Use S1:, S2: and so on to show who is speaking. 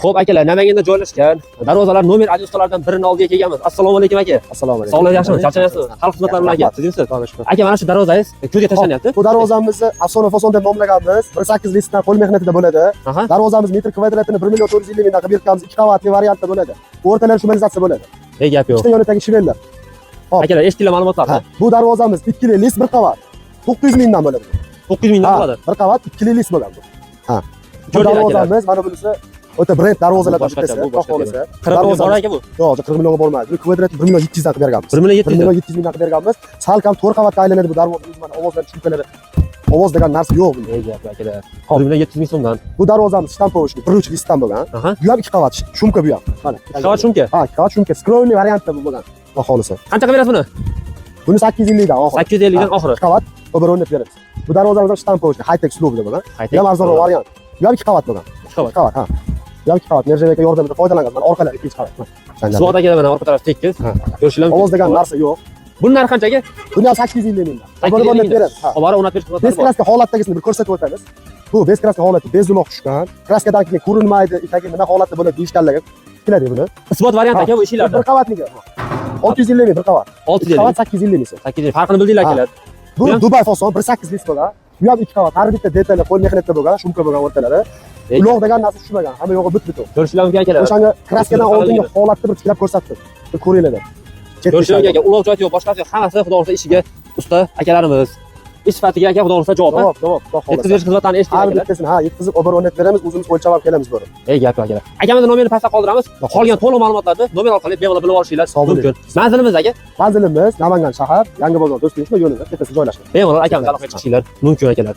S1: Xo'p akalar, Namanganda joylashgan darvozalar nomer adreslaridan birini oldiga kelganmiz. Assalomu alaykum aka.
S2: Assalomu alaykum.
S1: Sog'lik yaxshimi? Charchayapsizmi? Xalq xizmatlari bilan aka. Sizimsiz? Aka, mana shu darvozangiz ko'zga tashlanyapti.
S2: Bu darvozamizni Afsona Fason deb nomlaganmiz. 18 listdan qo'l mehnatida bo'ladi. Darvozamiz metr kvadratini 1 million 450 mingdan qilib berganmiz. 2 qavatli variantda bo'ladi. O'rtalari shumalizatsiya bo'ladi.
S1: Gap yo'q.
S2: Ikkita yonidagi shivellar.
S1: Akalar, eshitdinglar ma'lumotlarni?
S2: Bu darvozamiz 2 list 1 qavat. 900 mingdan bo'ladi.
S1: 900 mingdan bo'ladi.
S2: 1 qavat 2 list bo'ladi. Ha. Bu darvozamiz mana bunisi o'ta brend darvozalardan bittasi. Xohlasa.
S1: 40 million bor aka bu.
S2: Yo'q, 40 millionga bormaydi. Bu kvadrat 1 million 700 dan qilib berganmiz.
S1: 1 million 700.
S2: 1 million 700 mingdan qilib berganmiz. Salkam 4 qavatga aylanadi bu darvozamiz. Mana ovozlar tushunkalari. Ovoz degan narsa yo'q bunda.
S1: Gap akalar. 1 million 700 ming so'mdan.
S2: Bu darvozamiz shtampovishli 1 listdan bo'lgan. Bu ham 2 qavat shumka bu ham. Mana.
S1: 2 qavat shumka.
S2: Ha, 2 qavat shumka. Skroyli variantda bu bo'lgan. Xohlasa.
S1: Qancha qilib berasiz buni?
S2: Buni 850 dan oxiri.
S1: 850 dan oxiri.
S2: 2 qavat o'bir o'rnab beramiz. Bu darvozamiz shtampovishli high-tech uslubida bo'lgan. Bu ham arzonroq variant. Bu ham 2 qavat bo'lgan.
S1: 2 qavat.
S2: 2 qavat, ha. Bu ham 2 qavat. Nержавейка yordamida foydalangan. Mana orqalari 2 qavat.
S1: Suvat aka mana orqa taraf tekis. Ko'rishlar mumkin.
S2: Ovoz degan narsa yo'q.
S1: Buni narxi qancha aka?
S2: Buni ham 850 mingdan.
S1: 850 ming berasiz.
S2: Ha.
S1: Obora o'rnatib berish xizmatlari bor.
S2: Beskraska holatdagisini bir ko'rsatib o'tamiz. Bu beskraska holati bezuloq tushgan. Kraskadan keyin ko'rinmaydi, etagi nima holatda bo'ladi deyishganlarga keladi buni.
S1: Isbot variant aka bu ishlarda.
S2: 1 qavatniki. 650 ming 1 qavat.
S1: 650
S2: qavat 850 ming.
S1: 850. Farqini bildinglar akalar.
S2: Bu Dubai fason 1.8 list bo'lgan. Bu ham 2 qavat. Har bitta detali qo'l mehnatda bo'lgan, shumka bo'lgan o'rtalari. Uloq degan narsa tushmagan. Hamma yo'g'i bit-bit.
S1: Ko'rishlar mumkin akalar.
S2: O'shanga kraskadan oldingi holatni bir tiklab ko'rsatdim. Ko'ringlar.
S1: Ko'rishlar mumkin aka. Uloq joyi yo'q, boshqasi yo'q. Hammasi xudo xohlasa ishiga usta akalarimiz. Ish sifatiga aka xudo xohlasa javob.
S2: Javob.
S1: Yetkazib berish xizmatlarini
S2: Har
S1: eshitdinglar.
S2: bittasini yetkazib obor o'rnatib beramiz, o'zimiz o'lchab olib kelamiz buni.
S1: Gap akalar. Akamizni nomerini pastda qoldiramiz. Qolgan to'liq ma'lumotlarni nomer orqali bemalol bilib olishingiz mumkin. Manzilimiz aka?
S2: Manzilimiz Namangan shahar, Yangi bozor Do'stbek yo'lida tepasida joylashgan.
S1: Bemalol akamizni aloqaga chiqishinglar mumkin akalar.